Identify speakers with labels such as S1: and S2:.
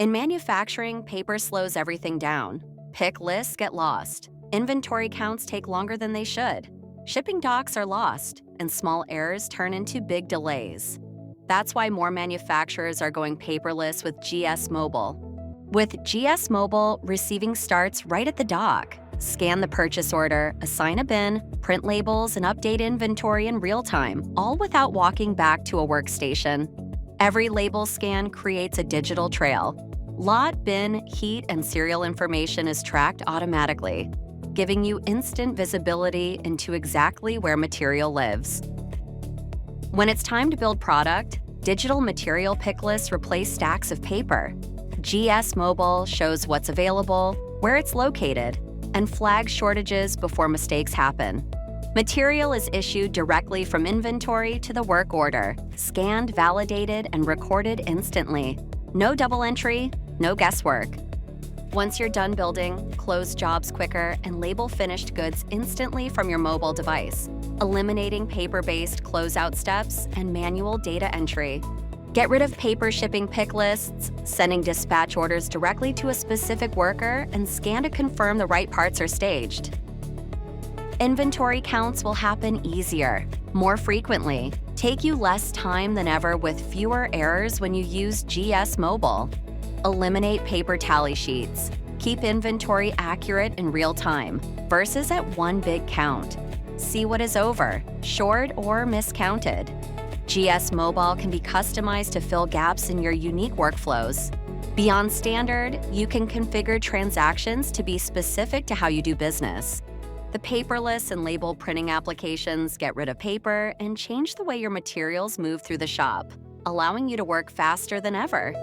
S1: In manufacturing, paper slows everything down. Pick lists get lost. Inventory counts take longer than they should. Shipping docks are lost, and small errors turn into big delays. That's why more manufacturers are going paperless with GS Mobile. With GS Mobile, receiving starts right at the dock. Scan the purchase order, assign a bin, print labels, and update inventory in real time, all without walking back to a workstation. Every label scan creates a digital trail. Lot, bin, heat, and serial information is tracked automatically, giving you instant visibility into exactly where material lives. When it's time to build product, digital material pick lists replace stacks of paper. GS Mobile shows what's available, where it's located, and flags shortages before mistakes happen. Material is issued directly from inventory to the work order, scanned, validated, and recorded instantly. No double entry, no guesswork. Once you're done building, close jobs quicker and label finished goods instantly from your mobile device, eliminating paper-based closeout steps and manual data entry. Get rid of paper shipping pick lists, sending dispatch orders directly to a specific worker, and scan to confirm the right parts are staged. Inventory counts will happen easier, more frequently, take you less time than ever with fewer errors when you use GS Mobile. Eliminate paper tally sheets. Keep inventory accurate in real time, versus at one big count. See what is over, short, or miscounted. GS Mobile can be customized to fill gaps in your unique workflows. Beyond standard, you can configure transactions to be specific to how you do business. The paperless and label printing applications get rid of paper and change the way your materials move through the shop, allowing you to work faster than ever.